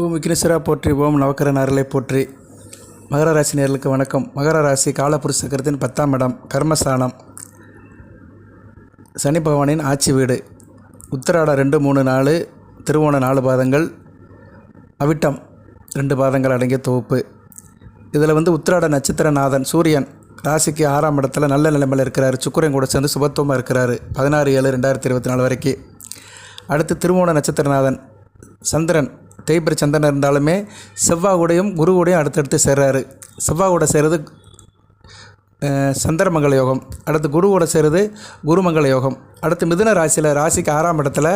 ஓம் விக்னேஸ்வரா போற்றி, ஓம் நவக்கரன் அருளை போற்றி. மகர ராசி நேயர்களுக்கு வணக்கம். மகர ராசி காலபுருஷ சக்கரத்தின் 10ஆம் இடம், கர்மஸ்தானம், சனி பகவானின் ஆட்சி வீடு. உத்திராடம் 2, 3, 4, திருவோணம் 4 பாதங்கள், அவிட்டம் 2 பாதங்கள் அடங்கிய தொகுப்பு. இதில் உத்திராட நட்சத்திரநாதன் சூரியன் ராசிக்கு 6ஆம் இடத்துல நல்ல நிலைமையில் இருக்கிறார். சுக்கிரன் கூட சேர்ந்து சுபத்துவமாக இருக்கிறார் 16/7/2024 வரைக்கும். அடுத்து திருவோண நட்சத்திரநாதன் சந்திரன் தேய்பிர சந்திரன் இருந்தாலுமே செவ்வாய் கூடையும் குரு கூடையும் அடுத்தடுத்து சேர்றாரு. செவ்வாய் கூட சேர்றது சந்திரமங்கல யோகம், அடுத்து குரு கூட சேர்றது குருமங்கல யோகம். அடுத்து மிதுன ராசியில் ராசிக்கு 6ஆம் இடத்துல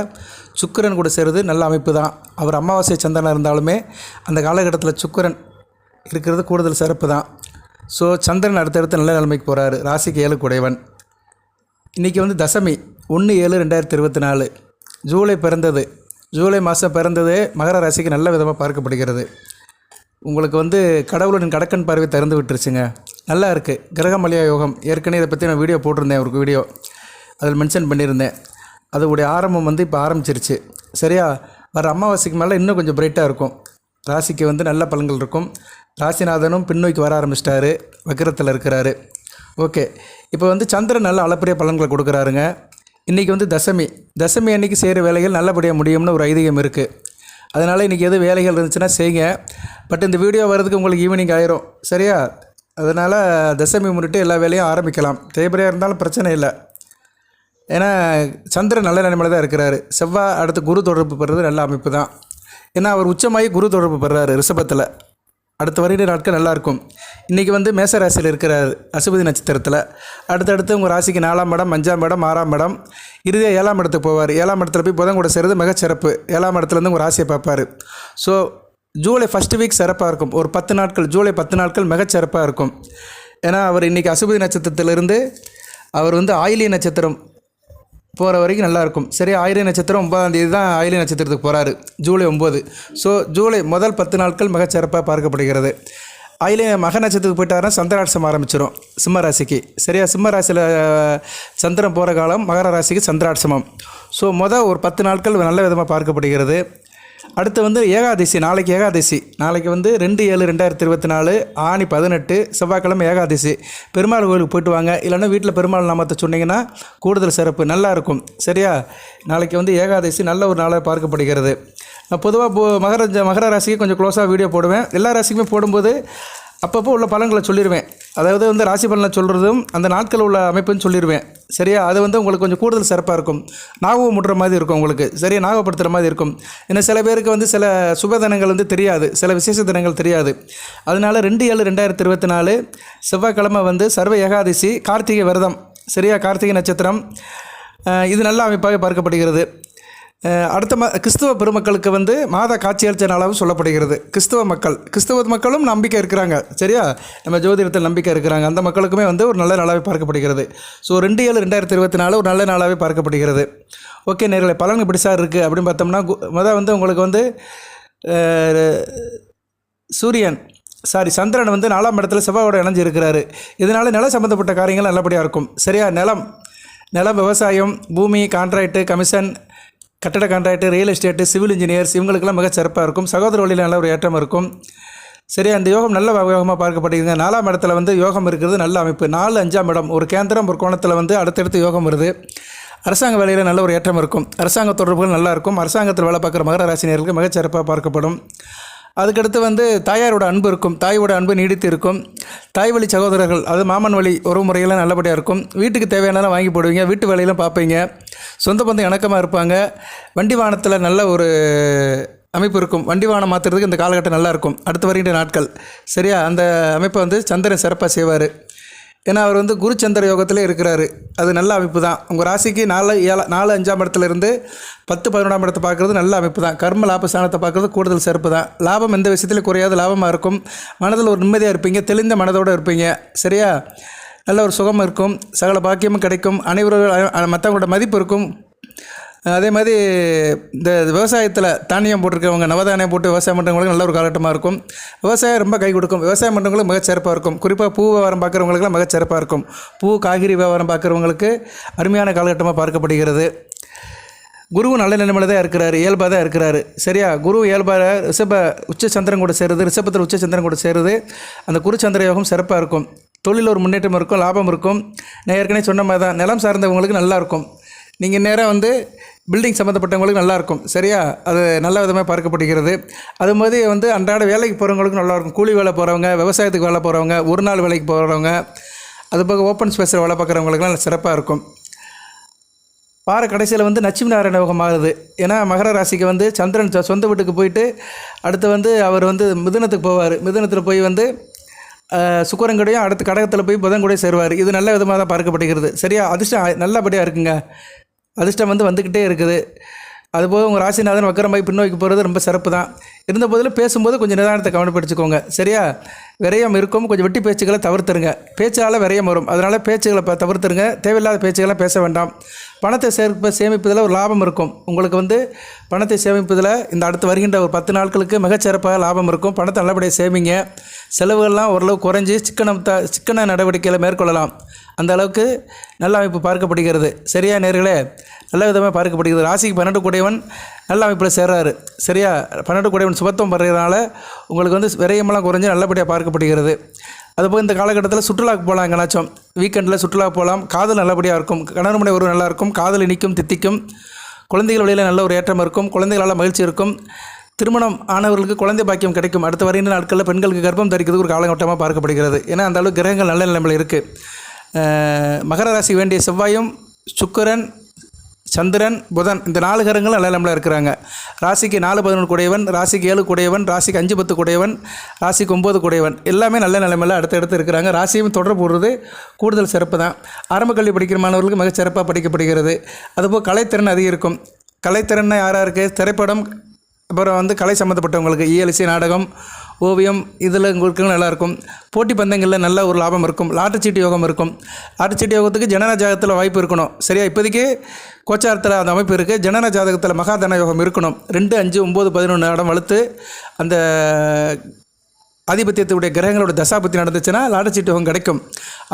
சுக்கிரன் கூட சேர்றது நல்ல அமைப்பு தான். அவர் அமாவாசை சந்திரனாக இருந்தாலுமே அந்த காலகட்டத்தில் சுக்கிரன் இருக்கிறது கூடுதல் சிறப்பு தான். ஸோ சந்திரன் அடுத்தடுத்து நல்ல நிலைமைக்கு போகிறாரு. ராசிக்கு 7 குடைவன். இன்றைக்கி தசமி 1/7/2024 ஜூலை பிறந்தது. ஜூலை மாதம் பிறந்தது மகர ராசிக்கு நல்ல விதமாக பார்க்கப்படுகிறது. உங்களுக்கு கடவுளின் கடக்கன் பார்வை திறந்து விட்டுருச்சுங்க. நல்லா இருக்குது. கிரகமலியா யோகம் ஏற்கனவே இதை பற்றி நான் வீடியோ போட்டிருந்தேன். ஒரு வீடியோ அதில் மென்ஷன் பண்ணியிருந்தேன். அதோடைய ஆரம்பம் இப்போ ஆரம்பிச்சிருச்சு. சரியா, வர அமாவாசைக்கு மேலே இன்னும் கொஞ்சம் பிரைட்டாக இருக்கும். ராசிக்கு நல்ல பலன்கள் இருக்கும். ராசிநாதனும் பின்னோக்கி வர ஆரம்பிச்சிட்டாரு, வக்கிரத்தில் இருக்கிறாரு. ஓகே, இப்போ சந்திரன் நல்ல அளப்பரிய பலன்களை கொடுக்குறாருங்க. இன்றைக்கி தசமி அன்றைக்கி செய்கிற வேலைகள் நல்லபடியாக முடியும்னு ஒரு ஐதீகம் இருக்குது. அதனால் இன்றைக்கி எது வேலைகள் இருந்துச்சுன்னா செய்யுங்க. பட் இந்த வீடியோ வர்றதுக்கு உங்களுக்கு ஈவினிங் ஆயிரும். சரியா, அதனால் தசமி முன்னிட்டு எல்லா வேலையும் ஆரம்பிக்கலாம். தேய்பிரையாக இருந்தாலும் பிரச்சனை இல்லை. ஏன்னா சந்திரன் நல்ல நிலைமையில் தான் இருக்கிறாரு. செவ்வாய் அடுத்து குரு தொடர்பு பெறுறது நல்ல அமைப்பு தான். ஏன்னா அவர் உச்சமாகி குரு தொடர்பு பெறுறாரு ரிஷபத்தில். அடுத்த வருட நாட்கள் நல்லாயிருக்கும். இன்றைக்கி மேச ராசியில் இருக்கிறார் அசுபதி நட்சத்திரத்தில். அடுத்தடுத்து உங்கள் ராசிக்கு 4ஆம் இடம், 5ஆம் இடம், 6ஆம் இடம், இறுதியாக 7ஆம் இடத்துக்கு போவார். 7ஆம் இடத்துல போய் புதன் கூட சேர்றது மிகச்சிறப்பு. 7ஆம் இடத்துலேருந்து உங்கள் ராசியை பார்ப்பார். ஸோ ஜூலை ஃபஸ்ட் வீக் சிறப்பாக இருக்கும். ஒரு 10 நாட்கள், ஜூலை 10 நாட்கள் மிகச்சிறப்பாக இருக்கும். ஏன்னா அவர் இன்றைக்கி அசுபதி நட்சத்திரத்திலிருந்து அவர் ஆயிலிய நட்சத்திரம் போகிற வரைக்கும் நல்லாயிருக்கும். சரி, ஆயிலிய நட்சத்திரம் 9ஆம் தேதி தான் ஆயிலிய நட்சத்திரத்துக்கு போகிறாரு, ஜூலை 9. ஸோ ஜூலை முதல் 10 நாட்கள் மிகச்சிறப்பாக பார்க்கப்படுகிறது. ஆயிலிய மக நட்சத்திரத்துக்கு போயிட்டாருன்னா சந்திராட்சம் ஆரம்பிச்சிடும் சிம்ம ராசிக்கு. சரியா, சிம்ம ராசியில் சந்திரன் போகிற காலம், மகர ராசிக்கு சந்திராட்சமம். ஸோ ஒரு 10 நாட்கள் நல்ல விதமாக பார்க்கப்படுகிறது. அடுத்து ஏகாதசி. நாளைக்கு ஏகாதசி. நாளைக்கு 2/7/2024 ஆணி 18 செவ்வாய்க்கிழமை ஏகாதசி. பெருமாள் கோயிலுக்கு போய்ட்டு வாங்க. இல்லைன்னா வீட்டில் பெருமாள் நாமத்தை சொன்னீங்கன்னா கூடுதல் சிறப்பு நல்லாயிருக்கும். சரியா, நாளைக்கு ஏகாதசி நல்ல ஒரு நாளாக பார்க்கப்படுகிறது. நான் பொதுவாக மகர ராசிக்கு கொஞ்சம் க்ளோஸாக வீடியோ போடுவேன். எல்லா ராசிக்குமே போடும்போது அப்பப்போ உள்ள பலன்களை சொல்லிடுவேன். அதாவது ராசி பலனை சொல்கிறதும் அந்த நாட்கள் உள்ள அமைப்புன்னு சொல்லிடுவேன். சரியா, அது உங்களுக்கு கொஞ்சம் கூடுதல் சிறப்பாக இருக்கும். ஞாபகம் முடுற மாதிரி இருக்கும் உங்களுக்கு. சரியா, ஞாபகப்படுத்துகிற மாதிரி இருக்கும். இன்னும் சில பேருக்கு சில சுப தினங்கள் தெரியாது, சில விசேஷ தினங்கள் தெரியாது. அதனால் 2/7/2024 செவ்வாய்க்கிழமை சர்வ ஏகாதசி, கார்த்திகை விரதம். சரியா, கார்த்திகை நட்சத்திரம். இது நல்ல அமைப்பாக பார்க்கப்படுகிறது. அடுத்த கிறிஸ்துவ பெருமக்களுக்கு மாத காட்சியளித்த நாளாகவும் சொல்லப்படுகிறது. கிறிஸ்துவ மக்களும் நம்பிக்கை இருக்கிறாங்க. சரியா, நம்ம ஜோதிடத்தில் நம்பிக்கை இருக்கிறாங்க. அந்த மக்களுக்குமே ஒரு நல்ல நாளாகவே பார்க்கப்படுகிறது. ஸோ 2/7/2024 ஒரு நல்ல நாளாகவே பார்க்கப்படுகிறது. ஓகே நேர்களே, பலன் எப்படி சார் இருக்குது அப்படின்னு பார்த்தோம்னா, உங்களுக்கு சந்திரன் 4ஆம் இடத்துல செவ்வாயோட இணைஞ்சு இருக்கிறாரு. இதனால் நிலம் சம்மந்தப்பட்ட காரியங்கள் நல்லபடியாக இருக்கும். சரியா, நிலம் விவசாயம், பூமி, கான்ட்ராக்டு, கமிஷன், கட்டட contract, real estate, civil engineers இவங்களுக்கெல்லாம் மிக சிறப்பாக இருக்கும். சகோதர வழியில் நல்ல ஒரு ஏற்றம் இருக்கும். சரியா, அந்த யோகம் நல்ல யோகமாக பார்க்கப்படுகிறது. 4ஆம் இடத்துல யோகம் இருக்கிறது நல்ல அமைப்பு. 4, 5ஆம் இடம் ஒரு கேந்திரம், ஒரு கோணத்தில் அடுத்தடுத்து யோகம் வருது. அரசாங்க வேலையில் நல்ல ஒரு ஏற்றம் இருக்கும். அரசாங்க தொடர்புகள் நல்லா இருக்கும். அரசாங்கத்தில் வேலை பார்க்குற மகர ராசினியர்களுக்கு மிகச்சிறப்பாக பார்க்கப்படும். அதுக்கடுத்து தாயாரோட அன்பு இருக்கும். தாயோட அன்பு நீடித்து இருக்கும். தாய் வழி சகோதரர்கள், அது மாமன் வழி உறவு முறையெல்லாம் நல்லபடியாக இருக்கும். வீட்டுக்கு தேவையானலாம் வாங்கி போடுவீங்க. வீட்டு வேலையெல்லாம் பார்ப்பீங்க. சொந்த பந்தம் இணக்கமாக இருப்பாங்க. வண்டி வாகனத்தில் நல்ல ஒரு அமைப்பு இருக்கும். வண்டி வாகனம் மாற்றுறதுக்கு இந்த காலகட்டம் நல்லாயிருக்கும். அடுத்து வருகின்ற நாட்கள். சரியா, அந்த அமைப்பை சந்திரன் சிறப்பாக செய்வார். ஏன்னா அவர் குரு சந்திர யோகத்திலே இருக்கிறாரு. அது நல்ல அமைப்பு தான். உங்கள் ராசிக்கு 4, 5ஆம் இடத்துலேருந்து 10, 11ஆம் இடத்தை பார்க்குறது நல்ல அமைப்பு தான். கர்ம லாபஸ்தானத்தை பார்க்குறது கூடுதல் சிறப்பு தான். லாபம் எந்த விஷயத்துலையும் குறையாத லாபமாக இருக்கும். மனதில் ஒரு நிம்மதியாக இருப்பீங்க. தெளிந்த மனதோடு இருப்பீங்க. சரியா, நல்ல ஒரு சுகம் இருக்கும். சகல பாக்கியமும் கிடைக்கும். அனைவரும் மற்றவங்களோட மதிப்பு இருக்கும். அதே மாதிரி இந்த விவசாயத்தில் தானியம் போட்டிருக்கவங்க, நவதானியம் போட்டு விவசாயம் பண்ணுறவங்களுக்கு நல்ல ஒரு காலகட்டமாக இருக்கும். விவசாயம் ரொம்ப கை கொடுக்கும். விவசாயம் பண்ணுறவங்களுக்கு மிகச்சிறப்பாக இருக்கும். குறிப்பாக பூ வியாபாரம் பார்க்குறவங்களுக்குலாம் மிகச்சிறப்பாக இருக்கும். பூ காய்கறி வியாபாரம் பார்க்குறவங்களுக்கு அருமையான காலகட்டமாக பார்க்கப்படுகிறது. குருவும் நல்ல நிலைமையில் தான் இருக்கிறாரு, இயல்பாக தான் இருக்கிறாரு. சரியா, குரு இயல்பாக ரிஷப உச்சச்சந்திரன் கூட சேருது, ரிஷபத்தில் உச்சச்சந்திரன் கூட சேருது. அந்த குருச்சந்திர யோகம் சிறப்பாக இருக்கும். தொழில் ஒரு முன்னேற்றம் இருக்கும், லாபம் இருக்கும். நான் ஏற்கனவே சொன்ன மாதிரி தான், நிலம் சார்ந்தவங்களுக்கு நல்லாயிருக்கும். நீங்கள் நேராக வந்து பில்டிங் சம்மந்தப்பட்டவங்களுக்கு நல்லாயிருக்கும். சரியா, அது நல்ல விதமாக பார்க்கப்படுகிறது. அது மாதிரி வந்து அன்றாட வேலைக்கு போகிறவங்களுக்கு நல்லாயிருக்கும். கூலி வேலை போகிறவங்க, விவசாயத்துக்கு வேலை போகிறவங்க, ஒரு நாள் வேலைக்கு போகிறவங்க, அது போக ஓப்பன் ஸ்பேஸில் வேலை பார்க்குறவங்களுக்குலாம் சிறப்பாக இருக்கும். வார கடைசியில் வந்து லட்சுமி நாராயண யோகம் ஆகுது. ஏன்னா மகர ராசிக்கு வந்து சந்திரன் சொந்த வீட்டுக்கு போயிட்டு அடுத்து வந்து அவர் வந்து மிதுனத்துக்கு போவார். மிதுனத்தில் போய் வந்து சுக்கிரன் கூடயும் அடுத்து கடகத்தில் போய் புதன் கூட சேருவார். இது நல்ல விதமாக தான் பார்க்கப்படுகிறது. சரியா, அதிர்ஷ்டம் நல்லபடியாக இருக்குங்க. அதிர்ஷ்டம் வந்து வந்துக்கிட்டே இருக்குது. அதுபோக உங்கள் ராசிநாதன் வக்கரமாய் பின்னோக்கி போகிறது ரொம்ப சிறப்பு தான். இருந்த போதிலும் பேசும்போது கொஞ்சம் நிதானத்தை கவனப்படுத்திக்கோங்க. சரியா, விரயம் இருக்கும், கொஞ்சம் வெட்டி பேச்சுக்களை தவிர்த்துருங்க. பேச்சால் விரயம் வரும், அதனால் பேச்சுகளை தவிர்த்துருங்க. தேவையில்லாத பேச்சுகளை பேச வேண்டாம். பணத்தை சேமிப்பதில் ஒரு லாபம் இருக்கும். உங்களுக்கு வந்து பணத்தை சேமிப்பதில் இந்த அடுத்து வருகின்ற ஒரு 10 நாட்களுக்கு மிகச்சிறப்பாக லாபம் இருக்கும். பணத்தை நல்லபடியாக சேமிங்க. செலவுகள்லாம் ஓரளவு குறைஞ்சி சிக்கன நடவடிக்கைகளை மேற்கொள்ளலாம். அந்த அளவுக்கு நல்ல அமைப்பு பார்க்கப்படுகிறது. சரியா நேர்களே, நல்ல விதமாக பார்க்கப்படுகிறது. ராசிக்கு 12 கூடையவன் நல்ல அமைப்பில் சேர்றாரு. சரியா, 12 கூடையவன் சுபத்துவம் படுறதுனால உங்களுக்கு வந்து விரயமெல்லாம் குறைஞ்சி நல்லபடியாக பார்க்கப்படுகிறது. அதுபோல் இந்த காலகட்டத்தில் சுற்றுலாவுக்கு போகலாம். எங்கேனாச்சும் வீக்கெண்டில் சுற்றுலா போகலாம். காதல் நல்லபடியாக இருக்கும். கணவன் மனைவி உறவு நல்லாயிருக்கும். காதல் இனிக்கும், தித்திக்கும். குழந்தைகள் வழியில் நல்ல ஒரு ஏற்றம் இருக்கும். குழந்தைகளால் மகிழ்ச்சி இருக்கும். திருமணம் ஆனவர்களுக்கு குழந்தை பாக்கியம் கிடைக்கும். அடுத்த வருகின்ற நாட்களில் பெண்களுக்கு கர்ப்பம் தரிக்கிறதுக்கு ஒரு காலகட்டமாக பார்க்கப்படுகிறது. ஏன்னா அந்த அளவுக்கு கிரகங்கள் நல்ல நிலைமையில் இருக்குது. மகர ராசி வேண்டிய செவ்வாயும் சுக்கிரன் சந்திரன் புதன் இந்த 4 கிரகங்களும் நல்ல நிலைமையில் இருக்கிறாங்க. ராசிக்கு 4 11 கூடையவன், ராசிக்கு 7 கூடையவன், ராசிக்கு 5 10 கூடையவன், ராசிக்கு 9 கூடையவன் எல்லாமே நல்ல நிலைமையில் அடுத்தடுத்து இருக்கிறாங்க. ராசியும் தொடர்பு போடுறது கூடுதல் சிறப்பு தான். ஆரம்ப கல்வி படிக்கிற மாணவர்களுக்கு மிகச் சிறப்பாக படிக்கப்படுகிறது. அதுபோல் கலைத்திறன் அதிகரிக்கும். கலைத்திறன் யாராக இருக்குது? திரைப்படம், அப்புறம் வந்து கலை சம்மந்தப்பட்டவங்களுக்கு இயலிசை, நாடகம், ஓவியம் இதில் உங்களுக்கு நல்லாயிருக்கும். போட்டி பந்தயங்களில் நல்ல ஒரு லாபம் இருக்கும். லாட்டரி யோகம் இருக்கும். லாட்டரி யோகத்துக்கு ஜனன ஜாதகத்தில் வாய்ப்பு இருக்கணும். சரியா, இப்போதைக்கு கோச்சாரத்தில் அந்த அமைப்பு இருக்குது. ஜனன ஜாதகத்தில் மகாதன யோகம் இருக்கணும். 2 5 9 11 இடம் வலுத்து அந்த ஆதிபத்தியத்துடைய கிரகங்களோட தசாபத்தி நடந்துச்சுன்னா லாட்டரி யோகம் கிடைக்கும்.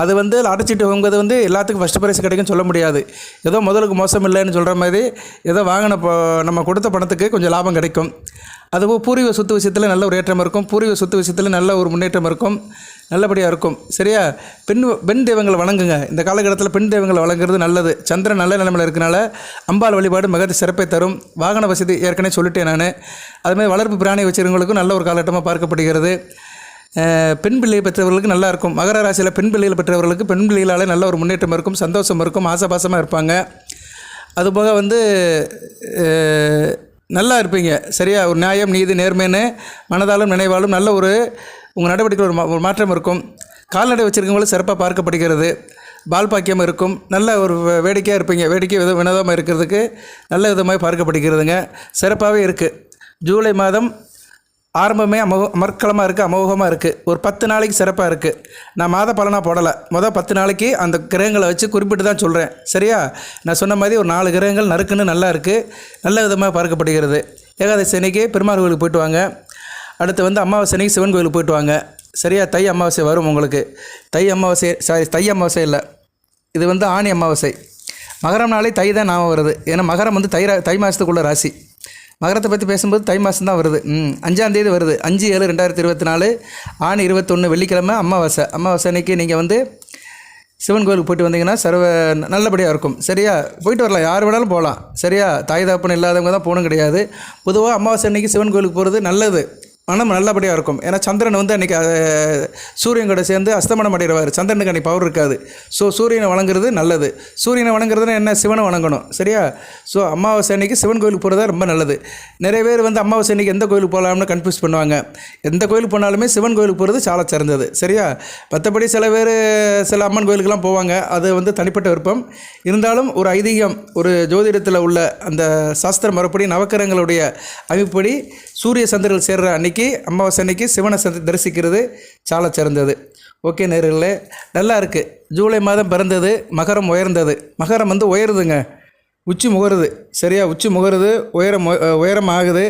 அது வந்து லாட்டரி யோகங்கிறது வந்து எல்லாத்துக்கும் ஃபஸ்ட் ப்ரைஸ் கிடைக்கும்னு சொல்ல முடியாது. ஏதோ முதலுக்கு மோசம் இல்லைன்னு சொல்கிற மாதிரி ஏதோ வாங்கின நம்ம கொடுத்த பணத்துக்கு கொஞ்சம் லாபம் கிடைக்கும். அதுபோல் பூர்வீக சொத்து விஷயத்தில் நல்ல ஒரு ஏற்றம் இருக்கும். பூர்வீக சொத்து விஷயத்தில் நல்ல ஒரு முன்னேற்றம் இருக்கும். நல்லபடியாக இருக்கும். சரியா, பெண் தெய்வங்களை வணங்குங்க. இந்த காலகட்டத்தில் பெண் தெய்வங்களை வணங்குறது நல்லது. சந்திரன் நல்ல நிலைமையில் இருக்கனால அம்பாள் வழிபாடு மிக சிறப்பை தரும். வாகன வசதி ஏற்கனவே சொல்லிட்டேன் நான். அதுமாதிரி வளர்ப்பு பிராணி வச்சுருவங்களுக்கும் நல்ல ஒரு காலகட்டமாக பார்க்கப்படுகிறது. பெண் பிள்ளை பெற்றவர்களுக்கு நல்லா இருக்கும். மகர ராசியில் பெண் பிள்ளைகள் பெற்றவர்களுக்கு பெண் பிள்ளைகளால் நல்ல ஒரு முன்னேற்றம் இருக்கும். சந்தோஷம் இருக்கும். ஆசபாசமாக இருப்பாங்க. அதுபோக வந்து நல்லா இருப்பீங்க. சரியா, ஒரு நியாயம், நீதி, நேர்மைன்னு மனதாலும் நினைவாலும் நல்ல ஒரு உங்கள் நடவடிக்கையில் ஒரு மாற்றம் இருக்கும். கால்நடை வச்சுருக்கவங்களும் சிறப்பாக பார்க்கப்படுகிறது. பால் பாக்கியம் இருக்கும். நல்ல ஒரு வேடிக்கையாக இருப்பீங்க. வேடிக்கை வினோதமாக இருக்கிறதுக்கு நல்ல விதமாக பார்க்கப்படுகிறதுங்க. சிறப்பாகவே இருக்குது. ஜூலை மாதம் ஆரம்பமே அமர்க்களமாக இருக்குது, அமோகமாக இருக்குது. ஒரு 10 நாளைக்கு சிறப்பாக இருக்குது. நான் மாத பலனாக போடலை. மொதல் 10 நாளைக்கு அந்த கிரகங்களை வச்சு குறிப்பிட்டு தான் சொல்கிறேன். சரியா, நான் சொன்ன மாதிரி ஒரு 4 கிரகங்கள் நறுக்குன்னு நல்லா இருக்குது. நல்ல விதமாக பார்க்கப்படுகிறது. ஏகாதசி அன்னைக்கு பெருமாள் கோயிலுக்கு போய்ட்டு வாங்க. அடுத்து வந்து அமாவாசை அன்னைக்கு சிவன் கோயிலுக்கு போய்ட்டு வாங்க. சரியா, தை அமாவாசை வரும் உங்களுக்கு. தை அமாவாசை இல்லை, இது வந்து ஆணி அமாவாசை. மகரம் நாளே தை தான் ஞாபகம் வருது. ஏன்னா மகரம் வந்து தை மாதத்துக்குள்ள ராசி. மகரத்தை பற்றி பேசும்போது தை மாதம் தான் வருது. 5ஆம் தேதி வருது. 5/7/2024 ஆணி 21 வெள்ளிக்கிழமை அமாவாசை. அமாவாசை அன்னைக்கு நீங்கள் வந்து சிவன் கோயிலுக்கு போய்ட்டு வந்தீங்கன்னா நல்லபடியாக இருக்கும். சரியா, போயிட்டு வரலாம், யார் வேணாலும் போகலாம். சரியா, தாய் தகப்பன் இல்லாதவங்க தான் போகணும் கிடையாது. பொதுவாக அமாவாசை அன்னைக்கு சிவன் கோயிலுக்கு போகிறது நல்லது. மனம் நல்லபடியாக இருக்கும். ஏன்னா சந்திரன் வந்து அன்றைக்கி சூரியன் கூட சேர்ந்து அஸ்தமனம் அடைகிறவார். சந்திரனுக்கு அன்றைக்கி பவர் இருக்காது. ஸோ சூரியனை வணங்குறது நல்லது. சூரியனை வணங்குறதுன்னா என்ன, சிவனை வணங்கணும். சரியா, ஸோ அமாவாசை அன்னைக்கு சிவன் கோயிலுக்கு போகிறதா ரொம்ப நல்லது. நிறைய பேர் வந்து அமாவாசை அன்னைக்கு எந்த கோயிலுக்கு போகலாம்னு கன்ஃபியூஸ் பண்ணுவாங்க. எந்த கோயிலுக்கு போனாலுமே சிவன் கோயிலுக்கு போகிறது சால சிறந்தது. சரியா, மற்றபடி சில பேர் சில அம்மன் கோயிலுக்கெல்லாம் போவாங்க. அது வந்து தனிப்பட்ட விருப்பம். இருந்தாலும் ஒரு ஐதீகம், ஒரு ஜோதிடத்தில் உள்ள அந்த சாஸ்திர மறுபடி நவக்கிரகங்களுடைய அமைப்படி சூரிய சந்திரர்கள் சேர்ற அன்னைக்கு அமாவாசை அன்னைக்கு சிவனை தரிசிக்கிறது சால சிறந்தது. ஓகே நேயர்களே, நல்லா இருக்குது. ஜூலை மாதம் பிறந்தது, மகரம் உயர்ந்தது. மகரம் வந்து உயருதுங்க, உச்சி முகருது. சரியா, உச்சி முகருது, உயரம் ஆகுது.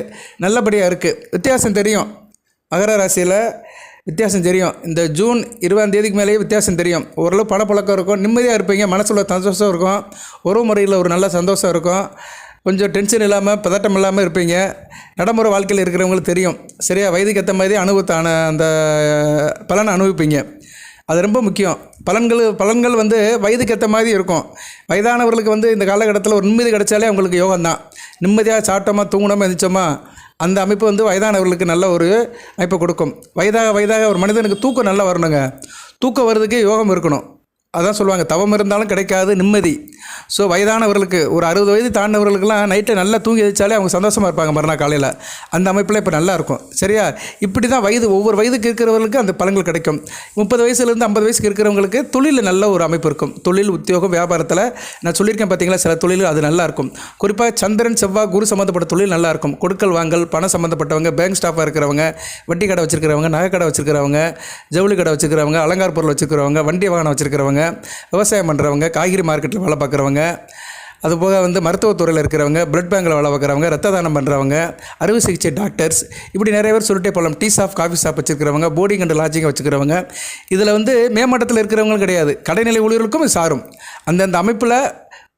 நல்லபடியாக இருக்குது. வித்தியாசம் தெரியும். மகர ராசியில் வித்தியாசம் தெரியும். இந்த ஜூன் 20ஆம் தேதிக்கு மேலேயே வித்தியாசம் தெரியும். ஓரளவு பணப்பழக்கம் இருக்கும். நிம்மதியாக இருப்பீங்க. மனசுல சந்தோஷம் இருக்கும். உறவு முறையில் ஒரு நல்ல சந்தோஷம் இருக்கும். கொஞ்சம் டென்ஷன் இல்லாமல் பதட்டம் இல்லாமல் இருப்பீங்க. நடைமுறை வாழ்க்கையில் இருக்கிறவங்களுக்கு தெரியும். சரியா? வயதுக்கு ஏற்ற மாதிரி அனுபவத்தான அந்த பலனை அனுபவிப்பீங்க. அது ரொம்ப முக்கியம். பலன்கள் வந்து வயதுக்கு ஏற்ற மாதிரி இருக்கும். வயதானவர்களுக்கு வந்து இந்த காலகட்டத்தில் ஒரு நிம்மதி கிடைச்சாலே அவங்களுக்கு யோகம்தான். நிம்மதியாக சாப்பிட்டோமா தூங்கினோமா எழுந்திரிச்சோமா அந்த அமைப்பு வந்து வயதானவர்களுக்கு நல்ல ஒரு அமைப்பை கொடுக்கும். வயதாக ஒரு மனிதனுக்கு தூக்கம் நல்லா வரணுங்க. தூக்கம் வர்றதுக்கு யோகம் இருக்கணும். அதான் சொல்லுவாங்க, தவம் இருந்தாலும் கிடைக்காது நிம்மதி. ஸோ வயதானவர்களுக்கு ஒரு 60 வயது தாண்டினவர்களுக்கெல்லாம் நைட்டை நல்லா தூங்கி வச்சாலே அவங்க சந்தோஷமாக இருப்பாங்க மறுநாள் காலையில். அந்த அமைப்பில் இப்போ நல்லாயிருக்கும். சரியா? இப்படி தான் ஒவ்வொரு வயதுக்கு இருக்கிறவர்களுக்கு அந்த பலன்கள் கிடைக்கும். 30 வயசுலேருந்து 50 வயசுக்கு இருக்கிறவங்களுக்கு தொழிலில் நல்ல ஒரு அமைப்பு இருக்கும். தொழில், உத்தியோகம், வியாபாரத்தில் நான் சொல்லியிருக்கேன் பார்த்தீங்களா, சில தொழில் அது நல்லாயிருக்கும். குறிப்பாக சந்திரன், செவ்வாய், குரு சம்மந்தப்பட்ட தொழில் நல்லாயிருக்கும். கொடுக்கல் வாங்கல், பணம் சம்மந்தப்பட்டவங்க, பேங்க் ஸ்டாஃபாக இருக்கிறவங்க, வட்டி கடை வச்சுருக்கிறவங்க, நகை கடை வச்சுருக்கிறவங்க, ஜவுளி கடை வச்சுருக்கிறவங்க, அலங்கார பொருள் வச்சுருக்கிறவங்க, வண்டி வாகனம் வச்சுருக்கிறவங்க, விவசாயம் பண்ணுறவங்க, காய்கறி மார்க்கெட்டில் வேலை பார்க்குறவங்க, அதுபோக வந்து மருத்துவத்துறையில் இருக்கிறவங்க, பிளட் பேங்கில் வேலை பார்க்குறவங்க, ரத்த தானம் பண்ணுறவங்க, அறுவை சிகிச்சை டாக்டர்ஸ், இப்படி நிறைய பேர் சொல்லிட்டே போகலாம். டீ ஷாப், காஃபி ஷாப் வச்சுருக்கிறவங்க, போர்டிங் அண்ட் லாட்ஜிங் வச்சுக்கிறவங்க. இதில் வந்து மேம்பட்டத்தில் இருக்கிறவங்களும் கிடையாது, கடைநிலை ஊழியர்களுக்கும் இது சாரும். அந்தந்த அமைப்பில்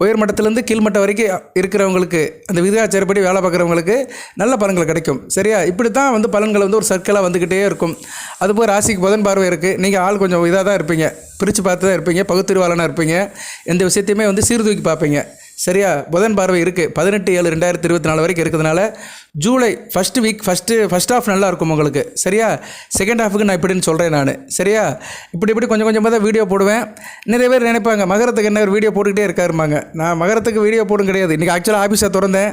உயர்மட்டத்திலேருந்து கீழ்மட்டம் வரைக்கும் இருக்கிறவங்களுக்கு, அந்த விகிதாச்சாரப்படி வேலை பார்க்குறவங்களுக்கு நல்ல பலன்கள் கிடைக்கும். சரியா? இப்படி தான் வந்து பலன்கள் வந்து ஒரு சர்க்கிளாக வந்துக்கிட்டே இருக்கும். அதுபோல் ராசிக்கு புதன் பார்வை இருக்குது. நீங்கள் ஆள் கொஞ்சம் இதாக தான் இருப்பீங்க, பிரித்து பார்த்து தான் இருப்பீங்க, பகுத்தறிவாளனாக இருப்பீங்க. எந்த விஷயத்தையுமே வந்து சீர்தூக்கி பார்ப்பீங்க. சரியா? புதன் பார்வை இருக்குது. 18/7/2024 வரைக்கும் இருக்கிறதுனால ஜூலை ஃபஸ்ட் ஹாஃப் நல்லா இருக்கும் உங்களுக்கு. சரியா? செகண்ட் ஹாஃபுக்கு நான் இப்படின்னு சொல்கிறேன் நான். சரியா? இப்படி கொஞ்சம் கொஞ்சமாக தான் வீடியோ போடுவேன். நிறைய பேர் நினைப்பாங்க மகரத்துக்கு என்ன ஒரு வீடியோ போட்டுக்கிட்டே இருக்காருமாங்க. நான் மகரத்துக்கு வீடியோ போடும் கிடையாது. இன்றைக்கி ஆக்சுவலாக ஆஃபீஸை திறந்தேன்.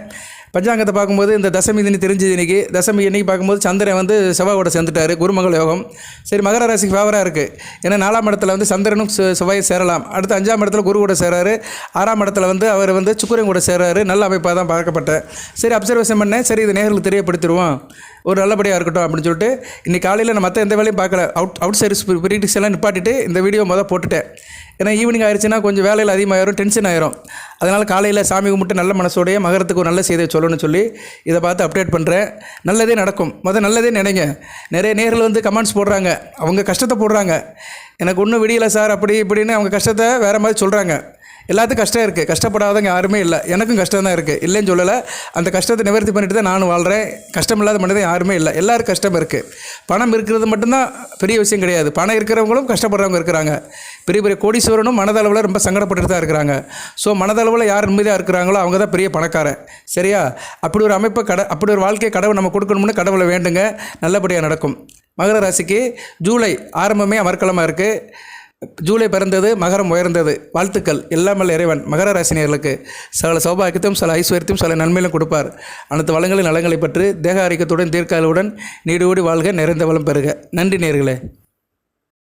பஞ்சாங்கத்தை பார்க்கும்போது இந்த தசமி தினி தெரிஞ்சது. இன்றைக்கி தசமி என்னைக்கு பார்க்கும்போது சந்திரன் வந்து செவ்வாயோட சேர்ந்துட்டார், குருமங்கள் யோகம். சரி, மகர ராசிக்கு ஃபேவராக இருக்குது. ஏன்னா 4ஆம் இடத்துல வந்து சந்திரனும் செவ்வாய் சேரலாம். அடுத்து 5ஆம் இடத்துல குரு கூட சேராரு. 6ஆம் இடத்துல வந்து அவர் வந்து சுக்கிரன் கூட சேராரு. நல்ல அமைப்பாக தான் பார்க்கப்பட்டேன். சரி, அப்சர்வேஷன் பண்ணேன். சரி, இது நேர்களுக்கு தெரியப்படுத்திடுவோம், ஒரு நல்லபடியாக இருக்கட்டும் அப்படின்னு சொல்லிட்டு இன்றைக்கி காலையில் நான் மற்ற எந்த வேலையும் பார்க்கல. அவுட் சைடு ப்ரிடிக்ஸ் எல்லாம் நிப்பாட்டிட்டு இந்த வீடியோ போட்டுட்டேன். ஏன்னா ஈவினிங் ஆயிடுச்சுன்னா கொஞ்சம் வேலையில் அதிகமாகிடும், டென்ஷன் ஆயிரும். அதனால் காலையில் சாமி கும்பிட்டு நல்ல மனசோடைய மகரத்துக்கு ஒரு நல்ல செய்தியை சொல்லணும்னு சொல்லி இதை பார்த்து அப்டேட் பண்ணுறேன். நல்லதே நடக்கும். நல்லதே நினைங்க. நிறைய நேரில் வந்து கமெண்ட்ஸ் போடுறாங்க, அவங்க கஷ்டத்தை போடுறாங்க. எனக்கு ஒன்றும் விடியலை சார் அப்படி இப்படின்னு அவங்க கஷ்டத்தை வேறு மாதிரி சொல்கிறாங்க. எல்லாத்துக்கும் கஷ்டம் இருக்குது, கஷ்டப்படாதவங்க யாருமே இல்லை. எனக்கும் கஷ்டம் தான் இருக்குது, இல்லைன்னு சொல்லலை. அந்த கஷ்டத்தை நிவர்த்தி பண்ணிட்டு தான் நானும் வாழ்கிறேன். கஷ்டம் இல்லாத மனிதன் யாருமே இல்லை, எல்லாருக்கும் கஷ்டம் இருக்குது. பணம் இருக்கிறது மட்டும்தான் பெரிய விஷயம் கிடையாது. பணம் இருக்கிறவங்களும் கஷ்டப்படுறவங்க இருக்கிறாங்க. பெரிய பெரிய கோடீஸ்வரனும் மனதளவில் ரொம்ப சங்கடப்பட்டுட்டு தான் இருக்கிறாங்க. ஸோ மனதளவில் யார் நிம்மதியாக இருக்கிறாங்களோ அவங்க தான் பெரிய பணக்காரன். சரியா? அப்படி ஒரு அமைப்பை அப்படி ஒரு வாழ்க்கையை கடவுள் நம்ம கொடுக்கணும்னு கடவுளை வேண்டுங்க, நல்லபடியாக நடக்கும். மகர ராசிக்கு ஜூலை ஆரம்பமே அமர்க்கலமாக இருக்குது. ஜூலை பிறந்தது, மகரம் உயர்ந்தது. வாழ்த்துக்கள். எல்லாம் இறைவன் மகர ராசினியர்களுக்கு சகல சௌபாகியத்தையும் சில ஐஸ்வர்யத்தையும் சில நன்மையிலும் கொடுப்பார். அனைத்து வளங்களின் நலங்களை பற்றி தேக ஆரோக்கியத்துடன் தீர்க்காயுடன் நீடோடி வாழ்க, நிறைந்த வளம் பெறுக. நன்றி நேயர்களே.